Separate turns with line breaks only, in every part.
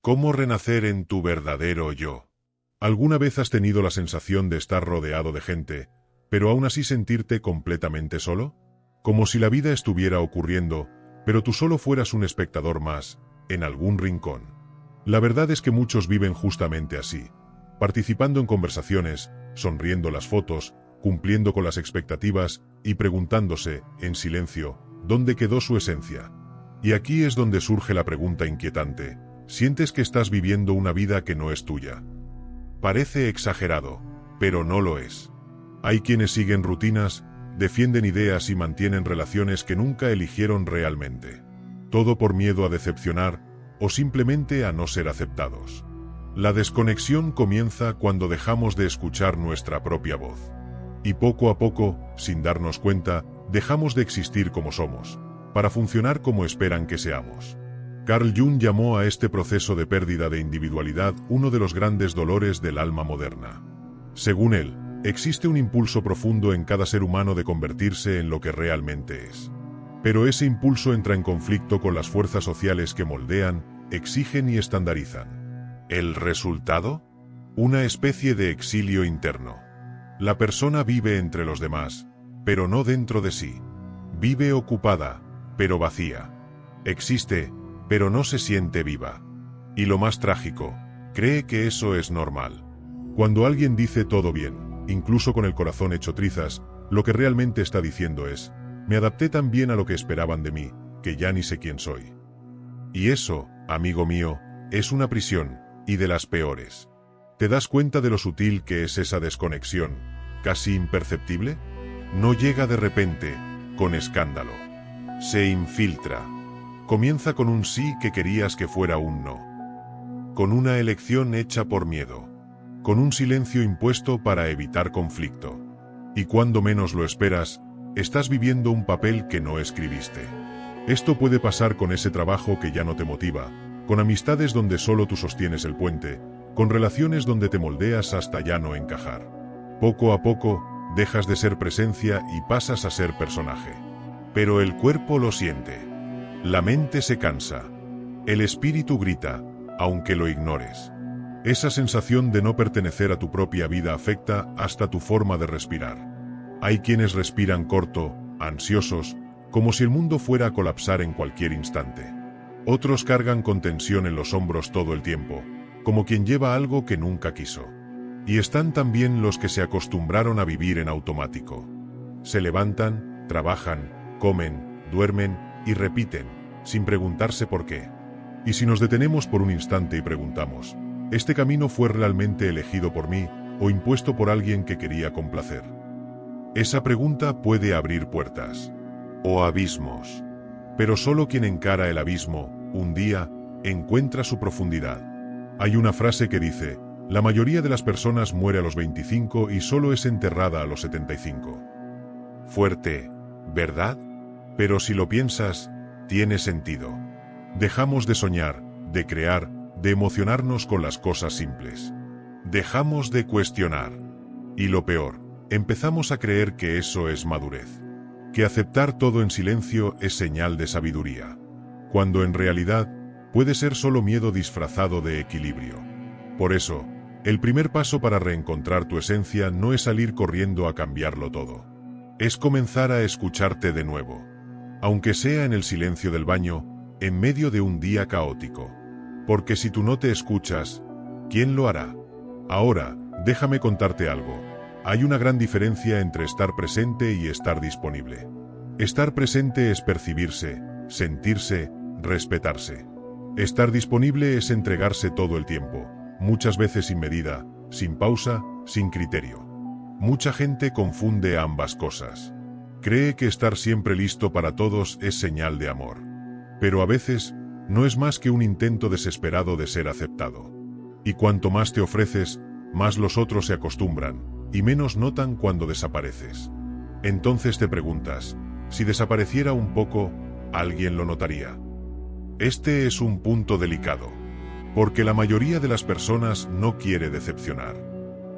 ¿Cómo renacer en tu verdadero yo? ¿Alguna vez has tenido la sensación de estar rodeado de gente, pero aún así sentirte completamente solo? Como si la vida estuviera ocurriendo, pero tú solo fueras un espectador más, en algún rincón. La verdad es que muchos viven justamente así, participando en conversaciones, sonriendo las fotos, cumpliendo con las expectativas y preguntándose, en silencio, ¿dónde quedó su esencia? Y aquí es donde surge la pregunta inquietante. ¿Sientes que estás viviendo una vida que no es tuya? Parece exagerado, pero no lo es. Hay quienes siguen rutinas, defienden ideas y mantienen relaciones que nunca eligieron realmente. Todo por miedo a decepcionar o simplemente a no ser aceptados. La desconexión comienza cuando dejamos de escuchar nuestra propia voz. Y poco a poco, sin darnos cuenta, dejamos de existir como somos, para funcionar como esperan que seamos. Carl Jung llamó a este proceso de pérdida de individualidad uno de los grandes dolores del alma moderna. Según él, existe un impulso profundo en cada ser humano de convertirse en lo que realmente es. Pero ese impulso entra en conflicto con las fuerzas sociales que moldean, exigen y estandarizan. ¿El resultado? Una especie de exilio interno. La persona vive entre los demás, pero no dentro de sí. Vive ocupada, pero vacía. Existe, pero no se siente viva. Y lo más trágico, cree que eso es normal. Cuando alguien dice todo bien, incluso con el corazón hecho trizas, lo que realmente está diciendo es, me adapté tan bien a lo que esperaban de mí, que ya ni sé quién soy. Y eso, amigo mío, es una prisión, y de las peores. ¿Te das cuenta de lo sutil que es esa desconexión, casi imperceptible? No llega de repente, con escándalo. Se infiltra. Comienza con un sí que querías que fuera un no. Con una elección hecha por miedo. Con un silencio impuesto para evitar conflicto. Y cuando menos lo esperas, estás viviendo un papel que no escribiste. Esto puede pasar con ese trabajo que ya no te motiva, con amistades donde solo tú sostienes el puente, con relaciones donde te moldeas hasta ya no encajar. Poco a poco, dejas de ser presencia y pasas a ser personaje. Pero el cuerpo lo siente. La mente se cansa. El espíritu grita, aunque lo ignores. Esa sensación de no pertenecer a tu propia vida afecta hasta tu forma de respirar. Hay quienes respiran corto, ansiosos, como si el mundo fuera a colapsar en cualquier instante. Otros cargan con tensión en los hombros todo el tiempo, como quien lleva algo que nunca quiso. Y están también los que se acostumbraron a vivir en automático. Se levantan, trabajan, comen, duermen y repiten, sin preguntarse por qué. Y si nos detenemos por un instante y preguntamos, ¿este camino fue realmente elegido por mí o impuesto por alguien que quería complacer? Esa pregunta puede abrir puertas o abismos. Pero solo quien encara el abismo, un día, encuentra su profundidad. Hay una frase que dice, la mayoría de las personas muere a los 25 y solo es enterrada a los 75. Fuerte, ¿verdad? Pero si lo piensas, tiene sentido. Dejamos de soñar, de crear, de emocionarnos con las cosas simples. Dejamos de cuestionar. Y lo peor, empezamos a creer que eso es madurez. Que aceptar todo en silencio es señal de sabiduría. Cuando en realidad, puede ser solo miedo disfrazado de equilibrio. Por eso, el primer paso para reencontrar tu esencia no es salir corriendo a cambiarlo todo. Es comenzar a escucharte de nuevo. Aunque sea en el silencio del baño, en medio de un día caótico. Porque si tú no te escuchas, ¿quién lo hará? Ahora, déjame contarte algo. Hay una gran diferencia entre estar presente y estar disponible. Estar presente es percibirse, sentirse, respetarse. Estar disponible es entregarse todo el tiempo, muchas veces sin medida, sin pausa, sin criterio. Mucha gente confunde ambas cosas. Cree que estar siempre listo para todos es señal de amor. Pero a veces, no es más que un intento desesperado de ser aceptado. Y cuanto más te ofreces, más los otros se acostumbran, y menos notan cuando desapareces. Entonces te preguntas, si desapareciera un poco, ¿alguien lo notaría? Este es un punto delicado. Porque la mayoría de las personas no quiere decepcionar.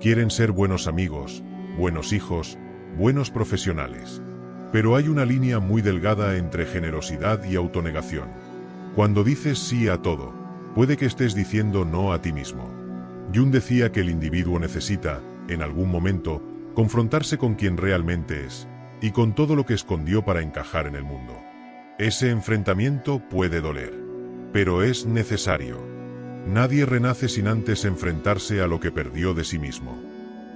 Quieren ser buenos amigos, buenos hijos, buenos profesionales. Pero hay una línea muy delgada entre generosidad y autonegación. Cuando dices sí a todo, Puede que estés diciendo no a ti mismo. Jung decía que el individuo necesita, en algún momento, confrontarse con quien realmente es, y con todo lo que escondió para encajar en el mundo. Ese enfrentamiento puede doler, pero es necesario. Nadie renace sin antes enfrentarse a lo que perdió de sí mismo.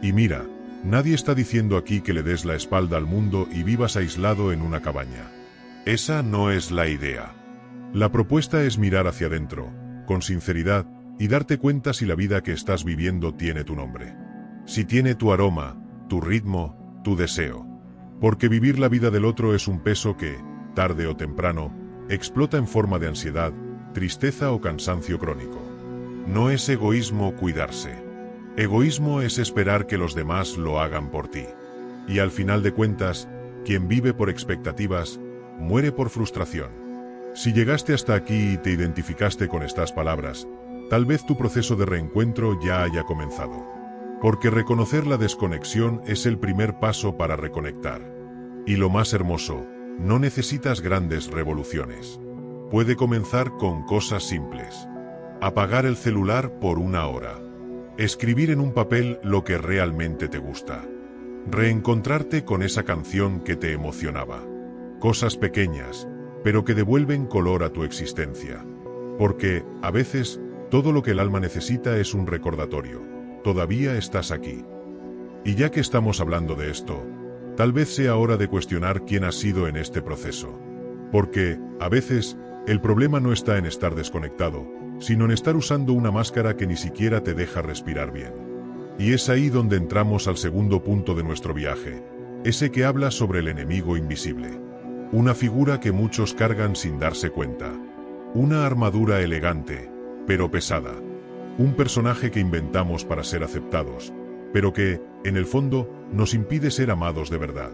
Y mira, nadie está diciendo aquí que le des la espalda al mundo y vivas aislado en una cabaña. Esa no es la idea. La propuesta es mirar hacia adentro, con sinceridad, y darte cuenta si la vida que estás viviendo tiene tu nombre. Si tiene tu aroma, tu ritmo, tu deseo. Porque vivir la vida del otro es un peso que, tarde o temprano, explota en forma de ansiedad, tristeza o cansancio crónico. No es egoísmo cuidarse. Egoísmo es esperar que los demás lo hagan por ti. Y al final de cuentas, quien vive por expectativas, muere por frustración. Si llegaste hasta aquí y te identificaste con estas palabras, tal vez tu proceso de reencuentro ya haya comenzado. Porque reconocer la desconexión es el primer paso para reconectar. Y lo más hermoso, no necesitas grandes revoluciones. Puede comenzar con cosas simples. Apagar el celular por 1 hora. Escribir en un papel lo que realmente te gusta. Reencontrarte con esa canción que te emocionaba. Cosas pequeñas, pero que devuelven color a tu existencia. Porque, a veces, todo lo que el alma necesita es un recordatorio. Todavía estás aquí. Y ya que estamos hablando de esto, tal vez sea hora de cuestionar quién has sido en este proceso. Porque, a veces, el problema no está en estar desconectado, sino en estar usando una máscara que ni siquiera te deja respirar bien. Y es ahí donde entramos al segundo punto de nuestro viaje, ese que habla sobre el enemigo invisible. Una figura que muchos cargan sin darse cuenta. Una armadura elegante, pero pesada. Un personaje que inventamos para ser aceptados, pero que, en el fondo, nos impide ser amados de verdad.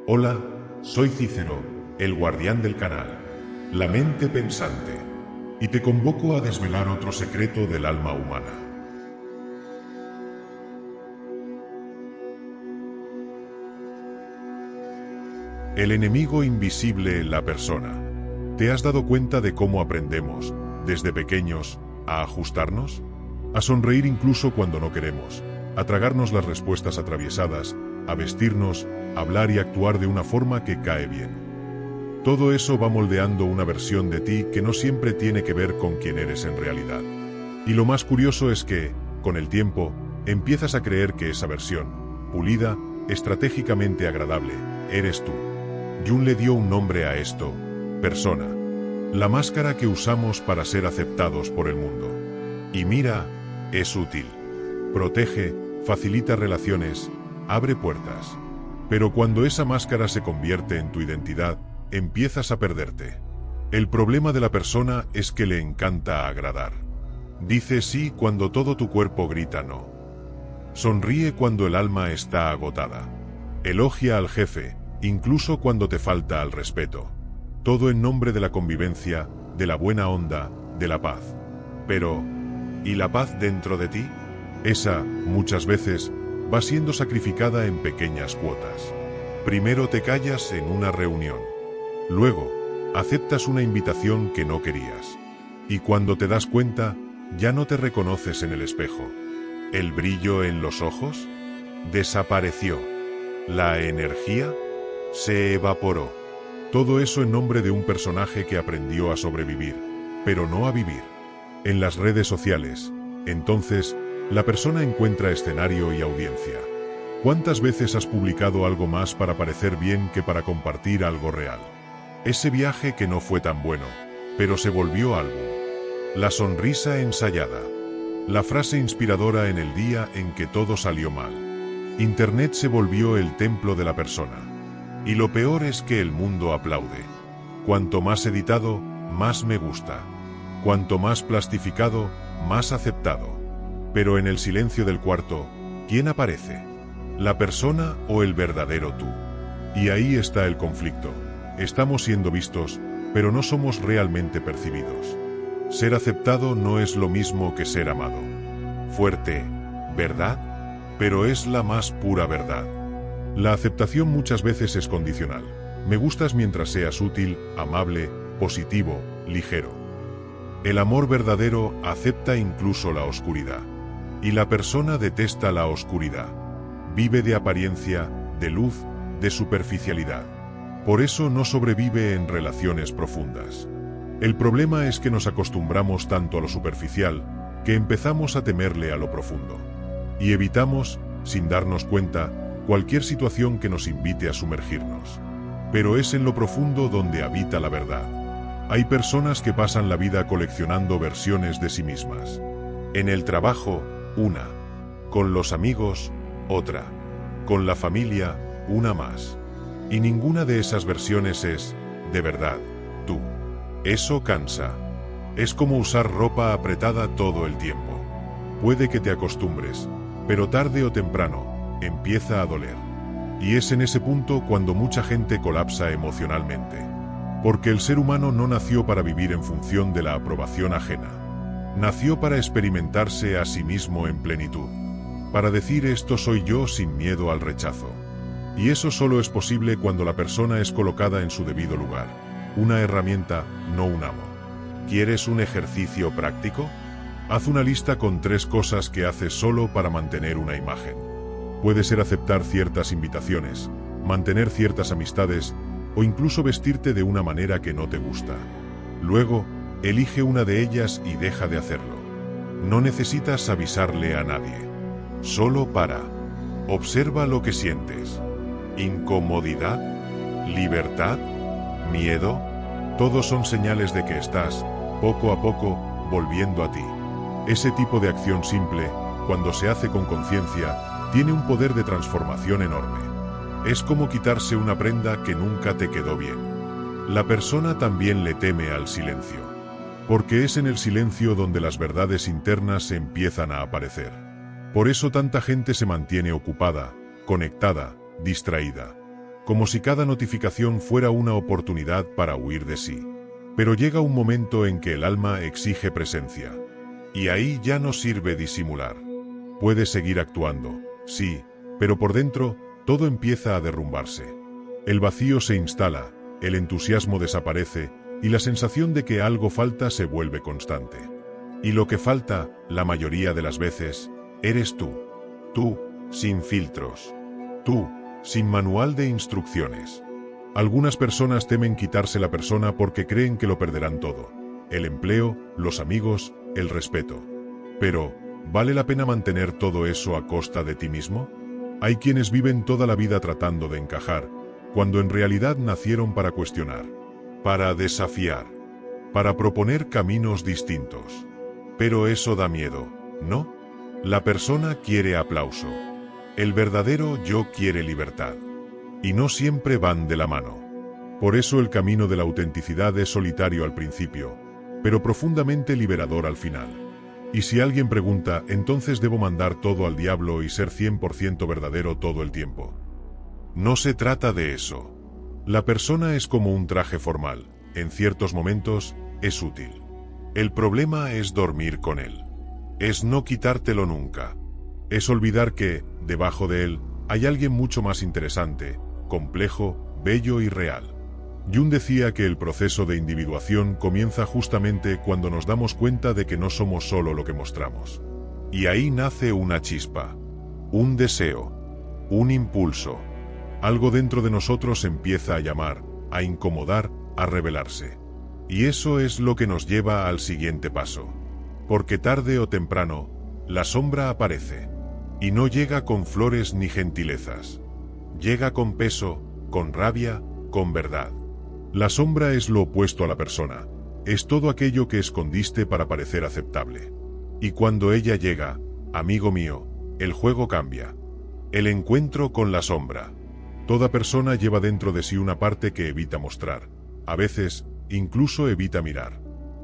Hola, soy Cícero, el guardián del canal, la mente pensante, y te convoco a desvelar otro secreto del alma humana. El enemigo invisible, la persona. ¿Te has dado cuenta de cómo aprendemos, desde pequeños, a ajustarnos? A sonreír incluso cuando no queremos, a tragarnos las respuestas atraviesadas, a vestirnos, hablar y actuar de una forma que cae bien. Todo eso va moldeando una versión de ti que no siempre tiene que ver con quién eres en realidad. Y lo más curioso es que, con el tiempo, empiezas a creer que esa versión, pulida, estratégicamente agradable, eres tú. Jung le dio un nombre a esto: persona. La máscara que usamos para ser aceptados por el mundo. Y mira, es útil. Protege, facilita relaciones, abre puertas. Pero cuando esa máscara se convierte en tu identidad, empiezas a perderte. El problema de la persona es que le encanta agradar. Dice sí cuando todo tu cuerpo grita no. Sonríe cuando el alma está agotada. Elogia al jefe, incluso cuando te falta al respeto. Todo en nombre de la convivencia, de la buena onda, de la paz. Pero, ¿y la paz dentro de ti? Esa, muchas veces, va siendo sacrificada en pequeñas cuotas. Primero te callas en una reunión. Luego, aceptas una invitación que no querías. Y cuando te das cuenta, ya no te reconoces en el espejo. ¿El brillo en los ojos? Desapareció. ¿La energía? Se evaporó. Todo eso en nombre de un personaje que aprendió a sobrevivir, pero no a vivir. En las redes sociales, entonces, la persona encuentra escenario y audiencia. ¿Cuántas veces has publicado algo más para parecer bien que para compartir algo real? Ese viaje que no fue tan bueno, pero se volvió álbum. La sonrisa ensayada. La frase inspiradora en el día en que todo salió mal. Internet se volvió el templo de la persona. Y lo peor es que el mundo aplaude. Cuanto más editado, más me gusta. Cuanto más plastificado, más aceptado. Pero en el silencio del cuarto, ¿quién aparece? ¿La persona o el verdadero tú? Y ahí está el conflicto. Estamos siendo vistos, pero no somos realmente percibidos. Ser aceptado no es lo mismo que ser amado. Fuerte, ¿verdad? Pero es la más pura verdad. La aceptación muchas veces es condicional. Me gustas mientras seas útil, amable, positivo, ligero. El amor verdadero acepta incluso la oscuridad. Y la persona detesta la oscuridad. Vive de apariencia, de luz, de superficialidad. Por eso no sobrevive en relaciones profundas. El problema es que nos acostumbramos tanto a lo superficial, que empezamos a temerle a lo profundo. Y evitamos, sin darnos cuenta, cualquier situación que nos invite a sumergirnos. Pero es en lo profundo donde habita la verdad. Hay personas que pasan la vida coleccionando versiones de sí mismas. En el trabajo, una. Con los amigos, otra. Con la familia, una más. Y ninguna de esas versiones es, de verdad, tú. Eso cansa. Es como usar ropa apretada todo el tiempo. Puede que te acostumbres, pero tarde o temprano, empieza a doler. Y es en ese punto cuando mucha gente colapsa emocionalmente. Porque el ser humano no nació para vivir en función de la aprobación ajena. Nació para experimentarse a sí mismo en plenitud. Para decir esto soy yo sin miedo al rechazo. Y eso solo es posible cuando la persona es colocada en su debido lugar. Una herramienta, no un amo. ¿Quieres un ejercicio práctico? Haz una lista con 3 cosas que haces solo para mantener una imagen. Puede ser aceptar ciertas invitaciones, mantener ciertas amistades, o incluso vestirte de una manera que no te gusta. Luego, elige una de ellas y deja de hacerlo. No necesitas avisarle a nadie. Solo para. Observa lo que sientes. ¿Incomodidad? ¿Libertad? ¿Miedo? Todos son señales de que estás, poco a poco, volviendo a ti. Ese tipo de acción simple, cuando se hace con conciencia, tiene un poder de transformación enorme. Es como quitarse una prenda que nunca te quedó bien. La persona también le teme al silencio. Porque es en el silencio donde las verdades internas empiezan a aparecer. Por eso tanta gente se mantiene ocupada, conectada, distraída. Como si cada notificación fuera una oportunidad para huir de sí. Pero llega un momento en que el alma exige presencia. Y ahí ya no sirve disimular. Puedes seguir actuando, sí, pero por dentro, todo empieza a derrumbarse. El vacío se instala, el entusiasmo desaparece, y la sensación de que algo falta se vuelve constante. Y lo que falta, la mayoría de las veces, eres tú. Tú, sin filtros. Tú, sin manual de instrucciones. Algunas personas temen quitarse la persona porque creen que lo perderán todo. El empleo, los amigos, el respeto. Pero, ¿vale la pena mantener todo eso a costa de ti mismo? Hay quienes viven toda la vida tratando de encajar, cuando en realidad nacieron para cuestionar, para desafiar, para proponer caminos distintos. Pero eso da miedo, ¿no? La persona quiere aplauso. El verdadero yo quiere libertad. Y no siempre van de la mano. Por eso el camino de la autenticidad es solitario al principio, pero profundamente liberador al final. Y si alguien pregunta, entonces debo mandar todo al diablo y ser 100% verdadero todo el tiempo. No se trata de eso. La persona es como un traje formal, en ciertos momentos, es útil. El problema es dormir con él. Es no quitártelo nunca. Es olvidar que, debajo de él, hay alguien mucho más interesante, complejo, bello y real. Jung decía que el proceso de individuación comienza justamente cuando nos damos cuenta de que no somos solo lo que mostramos. Y ahí nace una chispa, un deseo, un impulso. Algo dentro de nosotros empieza a llamar, a incomodar, a revelarse. Y eso es lo que nos lleva al siguiente paso. Porque tarde o temprano, la sombra aparece. Y no llega con flores ni gentilezas. Llega con peso, con rabia, con verdad. La sombra es lo opuesto a la persona. Es todo aquello que escondiste para parecer aceptable. Y cuando ella llega, amigo mío, el juego cambia. El encuentro con la sombra. Toda persona lleva dentro de sí una parte que evita mostrar. A veces, incluso evita mirar.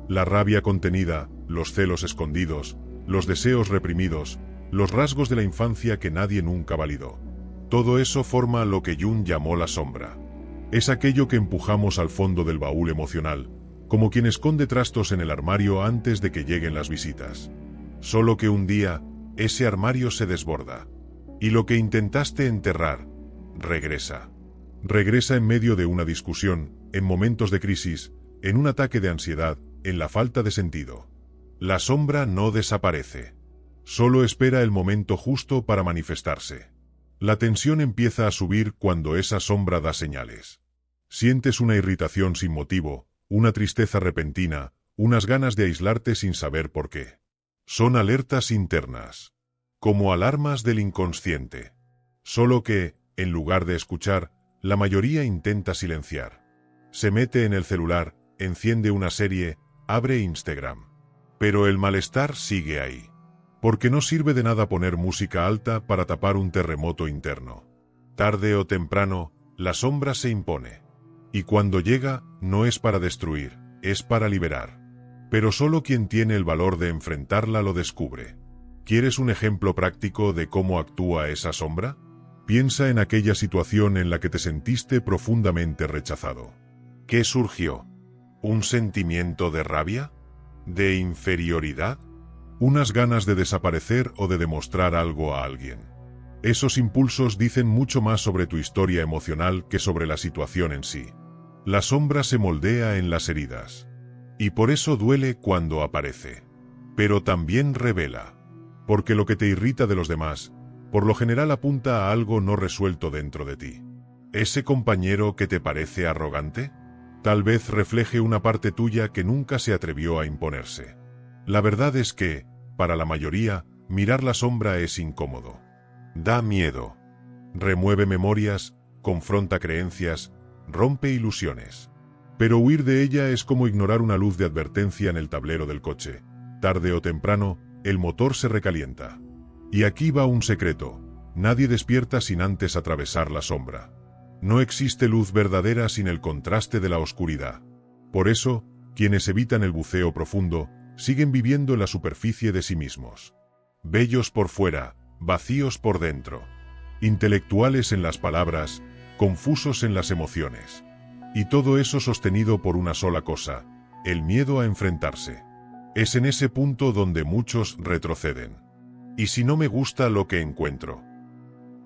La rabia contenida, los celos escondidos, los deseos reprimidos, los rasgos de la infancia que nadie nunca validó. Todo eso forma lo que Jung llamó la sombra. Es aquello que empujamos al fondo del baúl emocional, como quien esconde trastos en el armario antes de que lleguen las visitas. Solo que un día, ese armario se desborda. Y lo que intentaste enterrar, regresa. Regresa en medio de una discusión, en momentos de crisis, en un ataque de ansiedad, en la falta de sentido. La sombra no desaparece. Solo espera el momento justo para manifestarse. La tensión empieza a subir cuando esa sombra da señales. Sientes una irritación sin motivo, una tristeza repentina, unas ganas de aislarte sin saber por qué. Son alertas internas, como alarmas del inconsciente. Solo que, en lugar de escuchar, la mayoría intenta silenciar. Se mete en el celular, enciende una serie, abre Instagram. Pero el malestar sigue ahí. Porque no sirve de nada poner música alta para tapar un terremoto interno. Tarde o temprano, la sombra se impone. Y cuando llega, no es para destruir, es para liberar. Pero solo quien tiene el valor de enfrentarla lo descubre. ¿Quieres un ejemplo práctico de cómo actúa esa sombra? Piensa en aquella situación en la que te sentiste profundamente rechazado. ¿Qué surgió? ¿Un sentimiento de rabia? ¿De inferioridad? ¿Unas ganas de desaparecer o de demostrar algo a alguien? Esos impulsos dicen mucho más sobre tu historia emocional que sobre la situación en sí. La sombra se moldea en las heridas. Y por eso duele cuando aparece. Pero también revela. Porque lo que te irrita de los demás, por lo general apunta a algo no resuelto dentro de ti. ¿Ese compañero que te parece arrogante? Tal vez refleje una parte tuya que nunca se atrevió a imponerse. La verdad es que, para la mayoría, mirar la sombra es incómodo. Da miedo. Remueve memorias, confronta creencias, rompe ilusiones. Pero huir de ella es como ignorar una luz de advertencia en el tablero del coche. Tarde o temprano, el motor se recalienta. Y aquí va un secreto. Nadie despierta sin antes atravesar la sombra. No existe luz verdadera sin el contraste de la oscuridad. Por eso, quienes evitan el buceo profundo, siguen viviendo en la superficie de sí mismos. Bellos por fuera, vacíos por dentro. Intelectuales en las palabras, confusos en las emociones. Y todo eso sostenido por una sola cosa, el miedo a enfrentarse. Es en ese punto donde muchos retroceden. ¿Y si no me gusta lo que encuentro?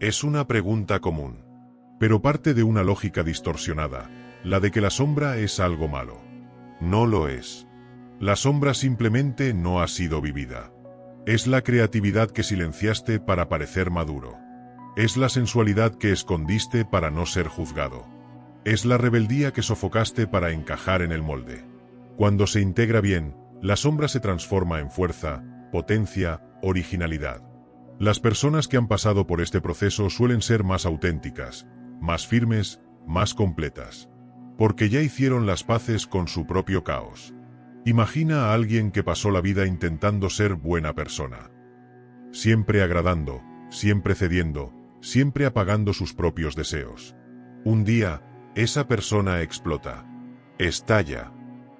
Es una pregunta común. Pero parte de una lógica distorsionada, la de que la sombra es algo malo. No lo es. La sombra simplemente no ha sido vivida. Es la creatividad que silenciaste para parecer maduro. Es la sensualidad que escondiste para no ser juzgado. Es la rebeldía que sofocaste para encajar en el molde. Cuando se integra bien, la sombra se transforma en fuerza, potencia, originalidad. Las personas que han pasado por este proceso suelen ser más auténticas, más firmes, más completas. Porque ya hicieron las paces con su propio caos. Imagina a alguien que pasó la vida intentando ser buena persona. Siempre agradando, siempre cediendo, siempre apagando sus propios deseos. Un día, esa persona explota. Estalla.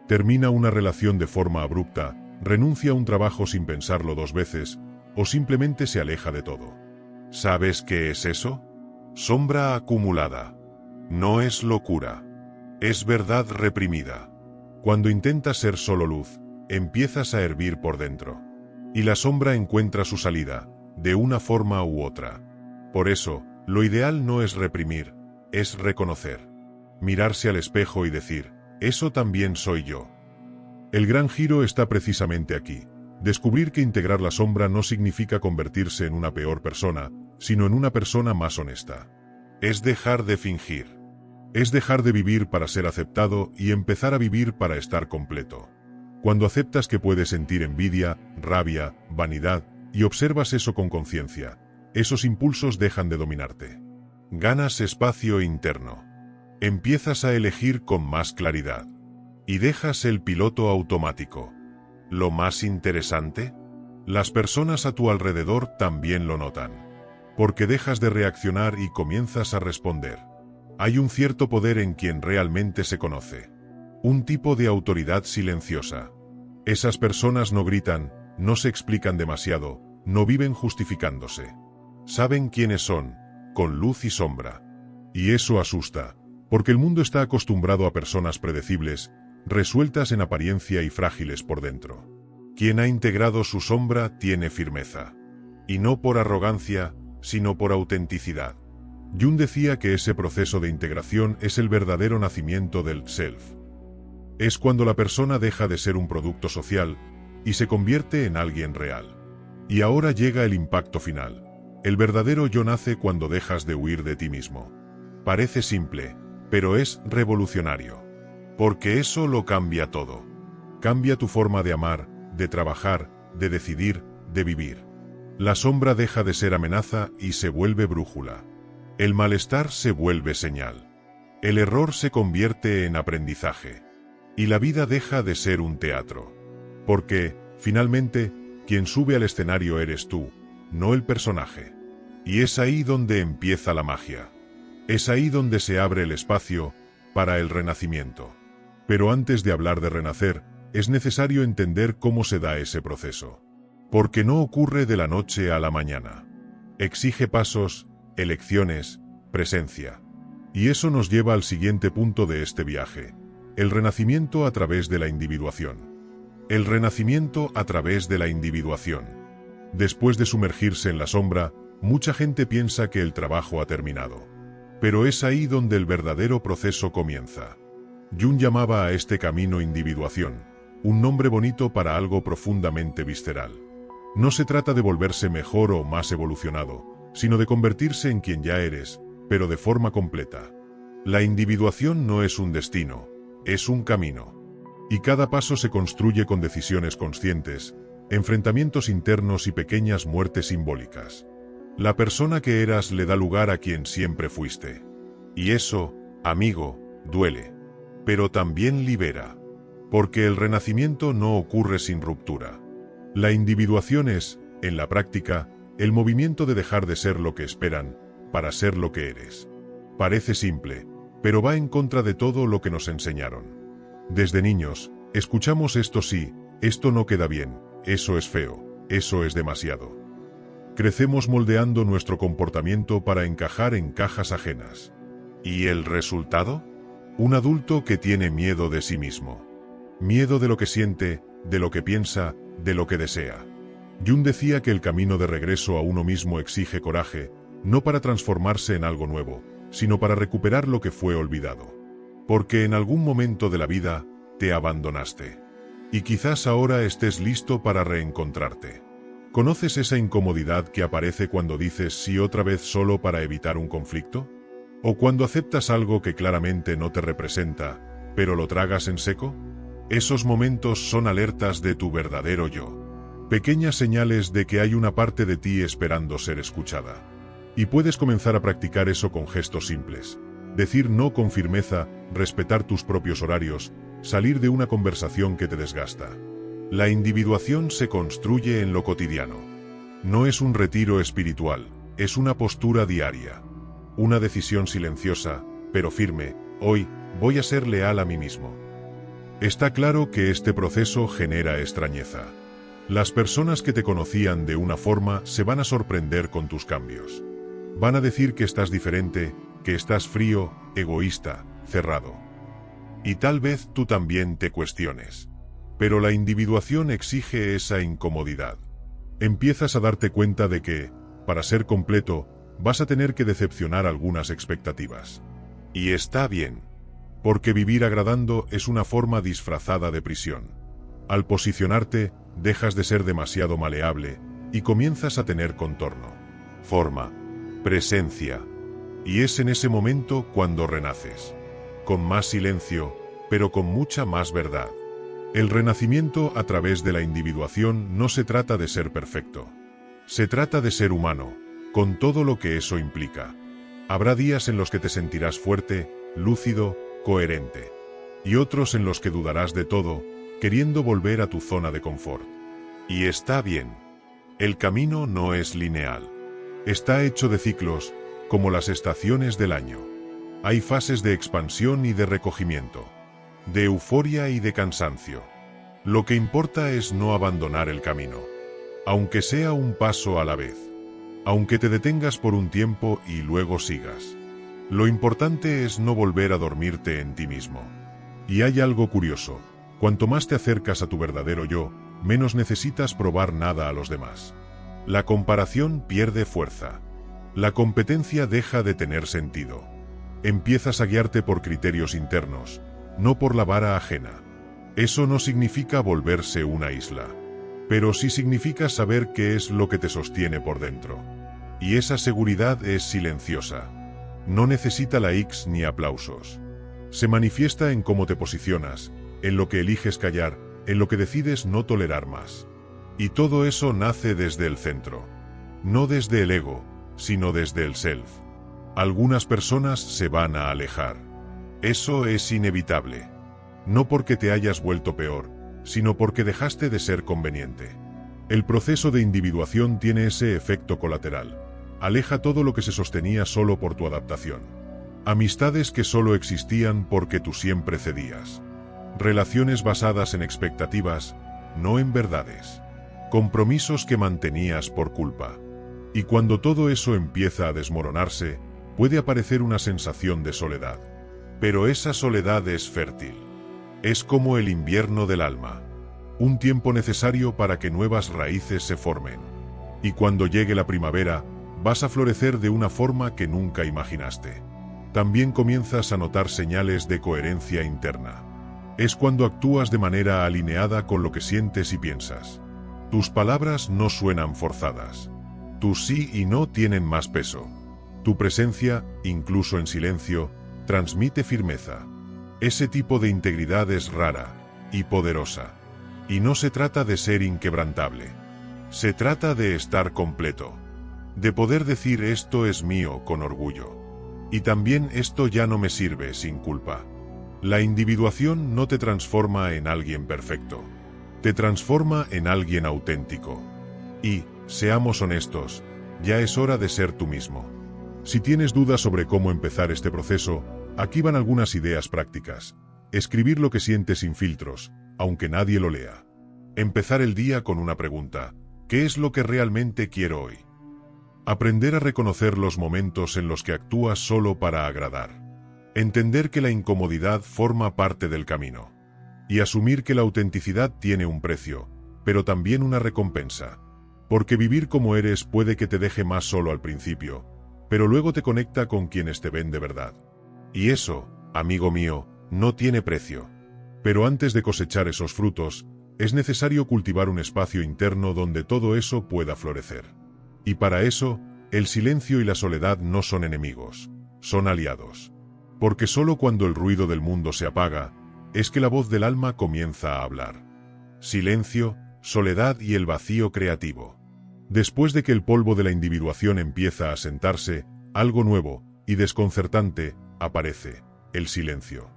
Termina una relación de forma abrupta, renuncia a un trabajo sin pensarlo dos veces, o simplemente se aleja de todo. ¿Sabes qué es eso? Sombra acumulada. No es locura. Es verdad reprimida. Cuando intentas ser solo luz, empiezas a hervir por dentro. Y la sombra encuentra su salida, de una forma u otra. Por eso, lo ideal no es reprimir, es reconocer. Mirarse al espejo y decir, eso también soy yo. El gran giro está precisamente aquí. Descubrir que integrar la sombra no significa convertirse en una peor persona, sino en una persona más honesta. Es dejar de fingir. Es dejar de vivir para ser aceptado y empezar a vivir para estar completo. Cuando aceptas que puedes sentir envidia, rabia, vanidad, y observas eso con conciencia, esos impulsos dejan de dominarte. Ganas espacio interno. Empiezas a elegir con más claridad. Y dejas el piloto automático. Lo más interesante, las personas a tu alrededor también lo notan. Porque dejas de reaccionar y comienzas a responder. Hay un cierto poder en quien realmente se conoce. Un tipo de autoridad silenciosa. Esas personas no gritan, no se explican demasiado, no viven justificándose. Saben quiénes son, con luz y sombra. Y eso asusta, porque el mundo está acostumbrado a personas predecibles, resueltas en apariencia y frágiles por dentro. Quien ha integrado su sombra tiene firmeza. Y no por arrogancia, sino por autenticidad. Jung decía que ese proceso de integración es el verdadero nacimiento del self. Es cuando la persona deja de ser un producto social y se convierte en alguien real. Y ahora llega el impacto final. El verdadero yo nace cuando dejas de huir de ti mismo. Parece simple, pero es revolucionario. Porque eso lo cambia todo. Cambia tu forma de amar, de trabajar, de decidir, de vivir. La sombra deja de ser amenaza y se vuelve brújula. El malestar se vuelve señal. El error se convierte en aprendizaje. Y la vida deja de ser un teatro. Porque, finalmente, quien sube al escenario eres tú, no el personaje. Y es ahí donde empieza la magia. Es ahí donde se abre el espacio para el renacimiento. Pero antes de hablar de renacer, es necesario entender cómo se da ese proceso. Porque no ocurre de la noche a la mañana. Exige pasos, elecciones, presencia. Y eso nos lleva al siguiente punto de este viaje. El renacimiento a través de la individuación. El renacimiento a través de la individuación. Después de sumergirse en la sombra, mucha gente piensa que el trabajo ha terminado. Pero es ahí donde el verdadero proceso comienza. Jung llamaba a este camino individuación, un nombre bonito para algo profundamente visceral. No se trata de volverse mejor o más evolucionado, sino de convertirse en quien ya eres, pero de forma completa. La individuación no es un destino, es un camino. Y cada paso se construye con decisiones conscientes, enfrentamientos internos y pequeñas muertes simbólicas. La persona que eras le da lugar a quien siempre fuiste. Y eso, amigo, duele. Pero también libera. Porque el renacimiento no ocurre sin ruptura. La individuación es, en la práctica, el movimiento de dejar de ser lo que esperan, para ser lo que eres. Parece simple, pero va en contra de todo lo que nos enseñaron. Desde niños, escuchamos esto sí, esto no queda bien, eso es feo, eso es demasiado. Crecemos moldeando nuestro comportamiento para encajar en cajas ajenas. ¿Y el resultado? Un adulto que tiene miedo de sí mismo. Miedo de lo que siente, de lo que piensa, de lo que desea. Jung decía que el camino de regreso a uno mismo exige coraje, no para transformarse en algo nuevo, sino para recuperar lo que fue olvidado. Porque en algún momento de la vida, te abandonaste. Y quizás ahora estés listo para reencontrarte. ¿Conoces esa incomodidad que aparece cuando dices sí otra vez solo para evitar un conflicto? ¿O cuando aceptas algo que claramente no te representa, pero lo tragas en seco? Esos momentos son alertas de tu verdadero yo. Pequeñas señales de que hay una parte de ti esperando ser escuchada. Y puedes comenzar a practicar eso con gestos simples. Decir no con firmeza, respetar tus propios horarios, salir de una conversación que te desgasta. La individuación se construye en lo cotidiano. No es un retiro espiritual, es una postura diaria. Una decisión silenciosa, pero firme, hoy, voy a ser leal a mí mismo. Está claro que este proceso genera extrañeza. Las personas que te conocían de una forma se van a sorprender con tus cambios. Van a decir que estás diferente, que estás frío, egoísta, cerrado. Y tal vez tú también te cuestiones. Pero la individuación exige esa incomodidad. Empiezas a darte cuenta de que, para ser completo, vas a tener que decepcionar algunas expectativas. Y está bien. Porque vivir agradando es una forma disfrazada de prisión. Al posicionarte, dejas de ser demasiado maleable y comienzas a tener contorno, forma, presencia. Y es en ese momento cuando renaces. Con más silencio, pero con mucha más verdad. El renacimiento a través de la individuación no se trata de ser perfecto. Se trata de ser humano, con todo lo que eso implica. Habrá días en los que te sentirás fuerte, lúcido, coherente. Y otros en los que dudarás de todo, queriendo volver a tu zona de confort. Y está bien. El camino no es lineal. Está hecho de ciclos, como las estaciones del año. Hay fases de expansión y de recogimiento. De euforia y de cansancio. Lo que importa es no abandonar el camino. Aunque sea un paso a la vez. Aunque te detengas por un tiempo y luego sigas. Lo importante es no volver a dormirte en ti mismo. Y hay algo curioso. Cuanto más te acercas a tu verdadero yo, menos necesitas probar nada a los demás. La comparación pierde fuerza. La competencia deja de tener sentido. Empiezas a guiarte por criterios internos, no por la vara ajena. Eso no significa volverse una isla, pero sí significa saber qué es lo que te sostiene por dentro. Y esa seguridad es silenciosa. No necesita likes ni aplausos. Se manifiesta en cómo te posicionas, en lo que eliges callar, en lo que decides no tolerar más. Y todo eso nace desde el centro. No desde el ego, sino desde el self. Algunas personas se van a alejar. Eso es inevitable. No porque te hayas vuelto peor, sino porque dejaste de ser conveniente. El proceso de individuación tiene ese efecto colateral. Aleja todo lo que se sostenía solo por tu adaptación. Amistades que solo existían porque tú siempre cedías. Relaciones basadas en expectativas, no en verdades. Compromisos que mantenías por culpa. Y cuando todo eso empieza a desmoronarse, puede aparecer una sensación de soledad. Pero esa soledad es fértil. Es como el invierno del alma. Un tiempo necesario para que nuevas raíces se formen. Y cuando llegue la primavera, vas a florecer de una forma que nunca imaginaste. También comienzas a notar señales de coherencia interna. Es cuando actúas de manera alineada con lo que sientes y piensas. Tus palabras no suenan forzadas. Tus sí y no tienen más peso. Tu presencia, incluso en silencio, transmite firmeza. Ese tipo de integridad es rara y poderosa. Y no se trata de ser inquebrantable. Se trata de estar completo. De poder decir esto es mío con orgullo. Y también esto ya no me sirve sin culpa. La individuación no te transforma en alguien perfecto. Te transforma en alguien auténtico. Y, seamos honestos, ya es hora de ser tú mismo. Si tienes dudas sobre cómo empezar este proceso, aquí van algunas ideas prácticas. Escribir lo que sientes sin filtros, aunque nadie lo lea. Empezar el día con una pregunta: ¿qué es lo que realmente quiero hoy? Aprender a reconocer los momentos en los que actúas solo para agradar. Entender que la incomodidad forma parte del camino. Y asumir que la autenticidad tiene un precio, pero también una recompensa. Porque vivir como eres puede que te deje más solo al principio, pero luego te conecta con quienes te ven de verdad. Y eso, amigo mío, no tiene precio. Pero antes de cosechar esos frutos, es necesario cultivar un espacio interno donde todo eso pueda florecer. Y para eso, el silencio y la soledad no son enemigos, son aliados. Porque solo cuando el ruido del mundo se apaga, es que la voz del alma comienza a hablar. Silencio, soledad y el vacío creativo. Después de que el polvo de la individuación empieza a sentarse, algo nuevo y desconcertante aparece: el silencio.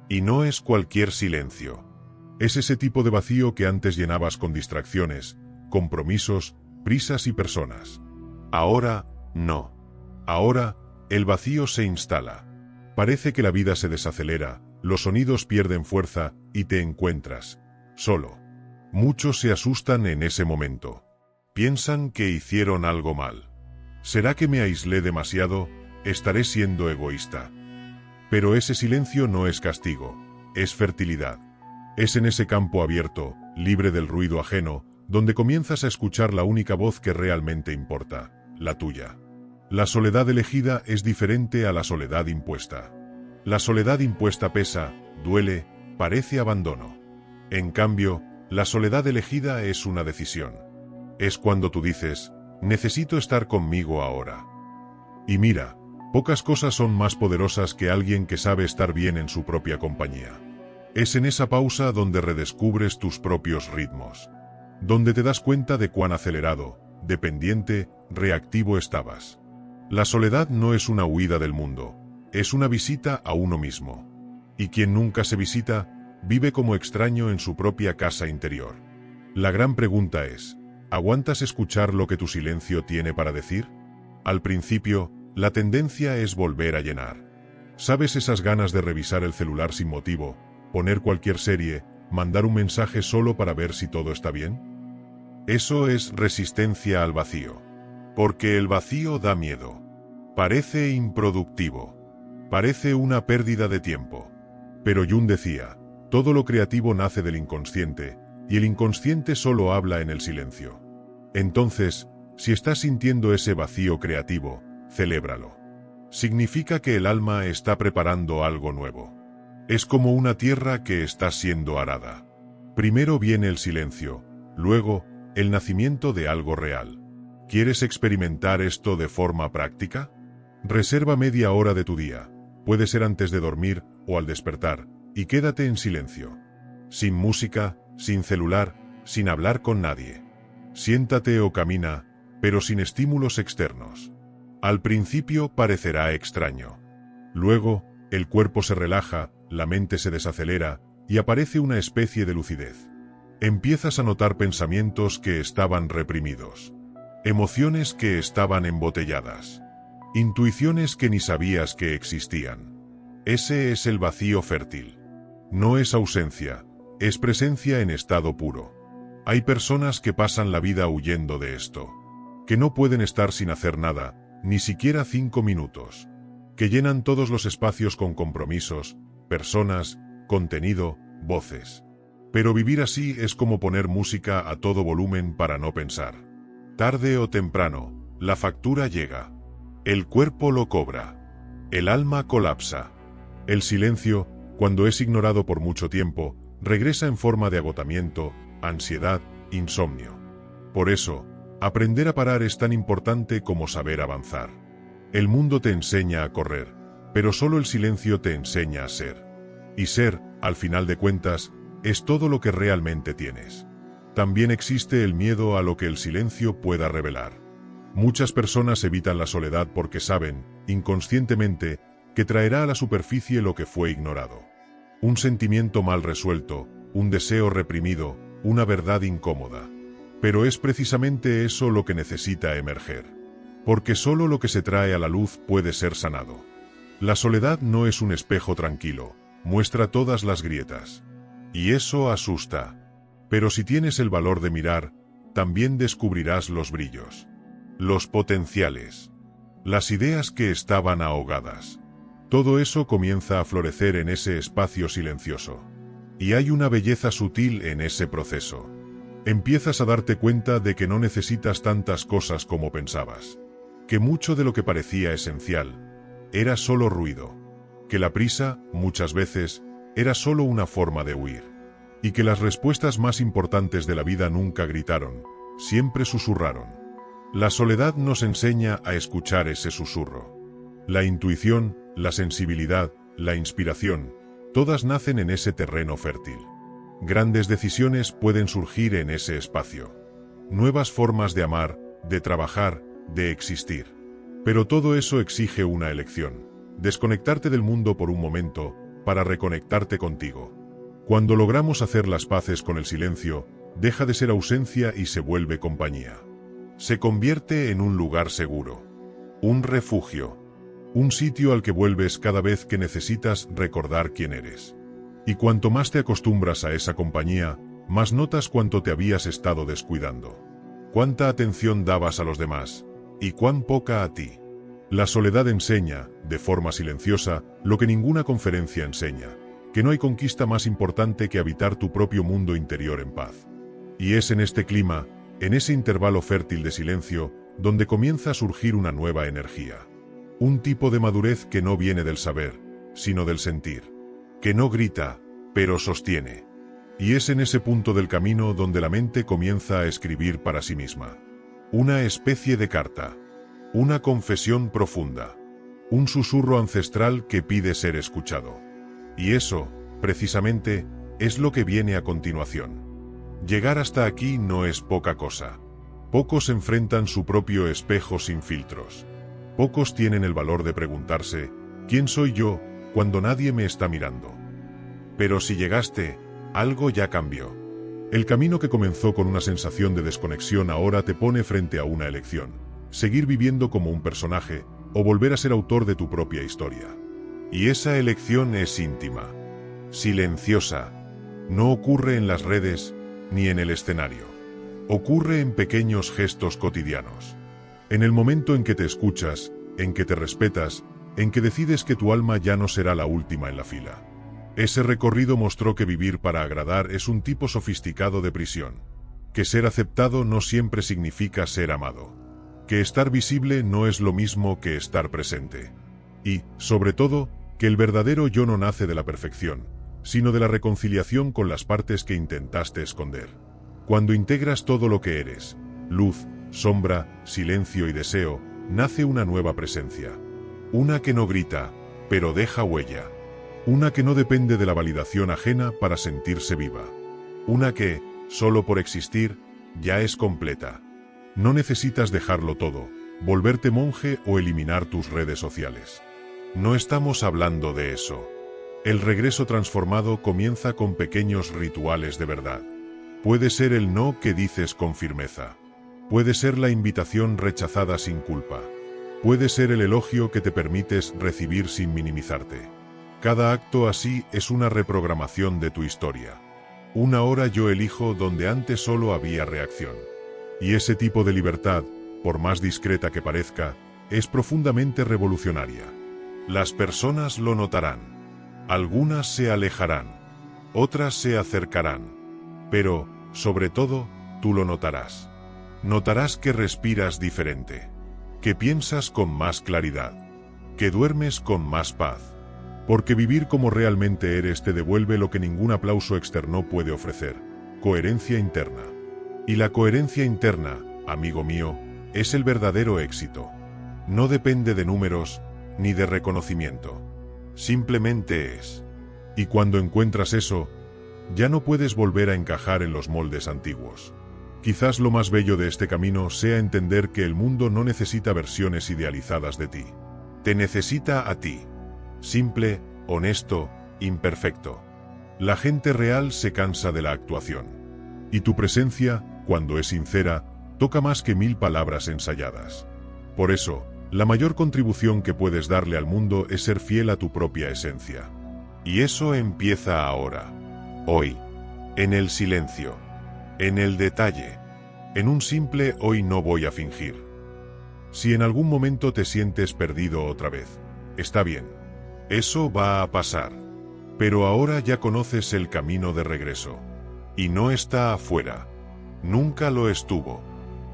Y no es cualquier silencio. Es ese tipo de vacío que antes llenabas con distracciones, compromisos, prisas y personas. Ahora, no. Ahora, el vacío se instala. Parece que la vida se desacelera, los sonidos pierden fuerza y te encuentras solo. Muchos se asustan en ese momento. Piensan que hicieron algo mal. ¿Será que me aislé demasiado? ¿Estaré siendo egoísta? Pero ese silencio no es castigo, es fertilidad. Es en ese campo abierto, libre del ruido ajeno, donde comienzas a escuchar la única voz que realmente importa, la tuya. La soledad elegida es diferente a la soledad impuesta. La soledad impuesta pesa, duele, parece abandono. En cambio, la soledad elegida es una decisión. Es cuando tú dices: necesito estar conmigo ahora. Y mira, pocas cosas son más poderosas que alguien que sabe estar bien en su propia compañía. Es en esa pausa donde redescubres tus propios ritmos. Donde te das cuenta de cuán acelerado, dependiente, reactivo estabas. La soledad no es una huida del mundo, es una visita a uno mismo. Y quien nunca se visita, vive como extraño en su propia casa interior. La gran pregunta es: ¿aguantas escuchar lo que tu silencio tiene para decir? Al principio, la tendencia es volver a llenar. ¿Sabes esas ganas de revisar el celular sin motivo, poner cualquier serie, mandar un mensaje solo para ver si todo está bien? Eso es resistencia al vacío. Porque el vacío da miedo. Parece improductivo. Parece una pérdida de tiempo. Pero Jung decía: todo lo creativo nace del inconsciente, y el inconsciente solo habla en el silencio. Entonces, si estás sintiendo ese vacío creativo, celébralo. Significa que el alma está preparando algo nuevo. Es como una tierra que está siendo arada. Primero viene el silencio, luego, el nacimiento de algo real. ¿Quieres experimentar esto de forma práctica? Reserva media hora de tu día, puede ser antes de dormir o al despertar, y quédate en silencio. Sin música, sin celular, sin hablar con nadie. Siéntate o camina, pero sin estímulos externos. Al principio parecerá extraño. Luego, el cuerpo se relaja, la mente se desacelera, y aparece una especie de lucidez. Empiezas a notar pensamientos que estaban reprimidos. Emociones que estaban embotelladas. Intuiciones que ni sabías que existían. Ese es el vacío fértil. No es ausencia, es presencia en estado puro. Hay personas que pasan la vida huyendo de esto. Que no pueden estar sin hacer nada, ni siquiera 5 minutos. Que llenan todos los espacios con compromisos, personas, contenido, voces. Pero vivir así es como poner música a todo volumen para no pensar. Tarde o temprano, la factura llega. El cuerpo lo cobra. El alma colapsa. El silencio, cuando es ignorado por mucho tiempo, regresa en forma de agotamiento, ansiedad, insomnio. Por eso, aprender a parar es tan importante como saber avanzar. El mundo te enseña a correr, pero solo el silencio te enseña a ser. Y ser, al final de cuentas, es todo lo que realmente tienes. También existe el miedo a lo que el silencio pueda revelar. Muchas personas evitan la soledad porque saben, inconscientemente, que traerá a la superficie lo que fue ignorado. Un sentimiento mal resuelto, un deseo reprimido, una verdad incómoda. Pero es precisamente eso lo que necesita emerger. Porque solo lo que se trae a la luz puede ser sanado. La soledad no es un espejo tranquilo, muestra todas las grietas. Y eso asusta. Pero si tienes el valor de mirar, también descubrirás los brillos. Los potenciales. Las ideas que estaban ahogadas. Todo eso comienza a florecer en ese espacio silencioso. Y hay una belleza sutil en ese proceso. Empiezas a darte cuenta de que no necesitas tantas cosas como pensabas. Que mucho de lo que parecía esencial era solo ruido. Que la prisa, muchas veces, era solo una forma de huir. Y que las respuestas más importantes de la vida nunca gritaron, siempre susurraron. La soledad nos enseña a escuchar ese susurro. La intuición, la sensibilidad, la inspiración, todas nacen en ese terreno fértil. Grandes decisiones pueden surgir en ese espacio. Nuevas formas de amar, de trabajar, de existir. Pero todo eso exige una elección. Desconectarte del mundo por un momento, para reconectarte contigo. Cuando logramos hacer las paces con el silencio, deja de ser ausencia y se vuelve compañía. Se convierte en un lugar seguro. Un refugio. Un sitio al que vuelves cada vez que necesitas recordar quién eres. Y cuanto más te acostumbras a esa compañía, más notas cuánto te habías estado descuidando. Cuánta atención dabas a los demás, y cuán poca a ti. La soledad enseña, de forma silenciosa, lo que ninguna conferencia enseña, que no hay conquista más importante que habitar tu propio mundo interior en paz. Y es en este clima, en ese intervalo fértil de silencio, donde comienza a surgir una nueva energía. Un tipo de madurez que no viene del saber, sino del sentir. Que no grita, pero sostiene. Y es en ese punto del camino donde la mente comienza a escribir para sí misma. Una especie de carta. Una confesión profunda. Un susurro ancestral que pide ser escuchado. Y eso, precisamente, es lo que viene a continuación. Llegar hasta aquí no es poca cosa. Pocos enfrentan su propio espejo sin filtros. Pocos tienen el valor de preguntarse, ¿quién soy yo?, cuando nadie me está mirando. Pero si llegaste, algo ya cambió. El camino que comenzó con una sensación de desconexión ahora te pone frente a una elección. Seguir viviendo como un personaje, o volver a ser autor de tu propia historia. Y esa elección es íntima. Silenciosa. No ocurre en las redes, ni en el escenario. Ocurre en pequeños gestos cotidianos. En el momento en que te escuchas, en que te respetas, en que decides que tu alma ya no será la última en la fila. Ese recorrido mostró que vivir para agradar es un tipo sofisticado de prisión. Que ser aceptado no siempre significa ser amado. Que estar visible no es lo mismo que estar presente. Y, sobre todo, que el verdadero yo no nace de la perfección, sino de la reconciliación con las partes que intentaste esconder. Cuando integras todo lo que eres, luz, sombra, silencio y deseo, nace una nueva presencia. Una que no grita, pero deja huella. Una que no depende de la validación ajena para sentirse viva. Una que, solo por existir, ya es completa. No necesitas dejarlo todo, volverte monje o eliminar tus redes sociales. No estamos hablando de eso. El regreso transformado comienza con pequeños rituales de verdad. Puede ser el no que dices con firmeza. Puede ser la invitación rechazada sin culpa. Puede ser el elogio que te permites recibir sin minimizarte. Cada acto así es una reprogramación de tu historia. Una hora yo elijo donde antes solo había reacción. Y ese tipo de libertad, por más discreta que parezca, es profundamente revolucionaria. Las personas lo notarán. Algunas se alejarán. Otras se acercarán. Pero, sobre todo, tú lo notarás. Notarás que respiras diferente. Que piensas con más claridad. Que duermes con más paz. Porque vivir como realmente eres te devuelve lo que ningún aplauso externo puede ofrecer: coherencia interna. Y la coherencia interna, amigo mío, es el verdadero éxito. No depende de números, ni de reconocimiento. Simplemente es. Y cuando encuentras eso, ya no puedes volver a encajar en los moldes antiguos. Quizás lo más bello de este camino sea entender que el mundo no necesita versiones idealizadas de ti. Te necesita a ti. Simple, honesto, imperfecto. La gente real se cansa de la actuación. Y tu presencia, cuando es sincera, toca más que 1000 palabras ensayadas. Por eso, la mayor contribución que puedes darle al mundo es ser fiel a tu propia esencia. Y eso empieza ahora. Hoy. En el silencio. En el detalle. En un simple hoy no voy a fingir. Si en algún momento te sientes perdido otra vez, está bien. Eso va a pasar. Pero ahora ya conoces el camino de regreso. Y no está afuera. Nunca lo estuvo.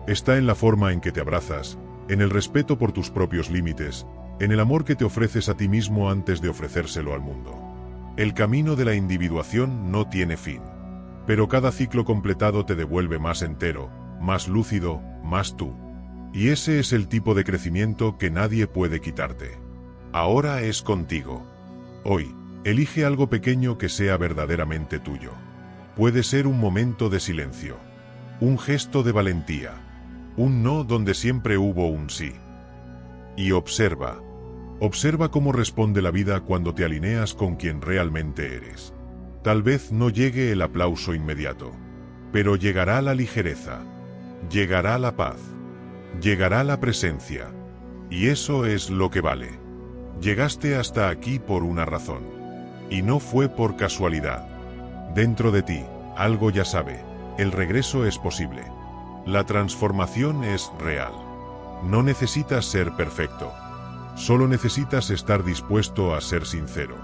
Está en la forma en que te abrazas, en el respeto por tus propios límites, en el amor que te ofreces a ti mismo antes de ofrecérselo al mundo. El camino de la individuación no tiene fin. Pero cada ciclo completado te devuelve más entero, más lúcido, más tú. Y ese es el tipo de crecimiento que nadie puede quitarte. Ahora es contigo. Hoy, elige algo pequeño que sea verdaderamente tuyo. Puede ser un momento de silencio. Un gesto de valentía. Un no donde siempre hubo un sí. Y observa. Observa cómo responde la vida cuando te alineas con quien realmente eres. Tal vez no llegue el aplauso inmediato, pero llegará la ligereza. Llegará la paz. Llegará la presencia. Y eso es lo que vale. Llegaste hasta aquí por una razón. Y no fue por casualidad. Dentro de ti, algo ya sabe: el regreso es posible. La transformación es real. No necesitas ser perfecto. Solo necesitas estar dispuesto a ser sincero.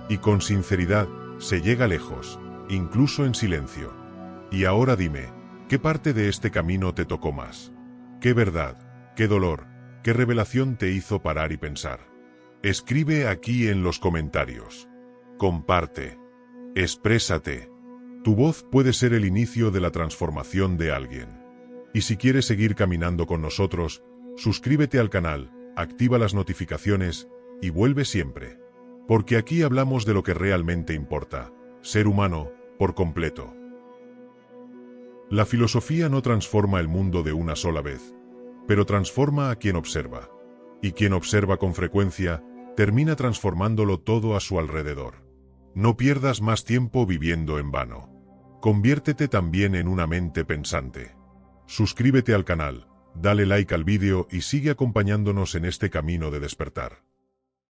Y con sinceridad, se llega lejos, incluso en silencio. Y ahora dime, ¿qué parte de este camino te tocó más? ¿Qué verdad, qué dolor, qué revelación te hizo parar y pensar? Escribe aquí en los comentarios. Comparte. Exprésate. Tu voz puede ser el inicio de la transformación de alguien. Y si quieres seguir caminando con nosotros, suscríbete al canal, activa las notificaciones y vuelve siempre. Porque aquí hablamos de lo que realmente importa: ser humano, por completo. La filosofía no transforma el mundo de una sola vez, pero transforma a quien observa. Y quien observa con frecuencia, termina transformándolo todo a su alrededor. No pierdas más tiempo viviendo en vano. Conviértete también en una mente pensante. Suscríbete al canal, dale like al vídeo y sigue acompañándonos en este camino de despertar.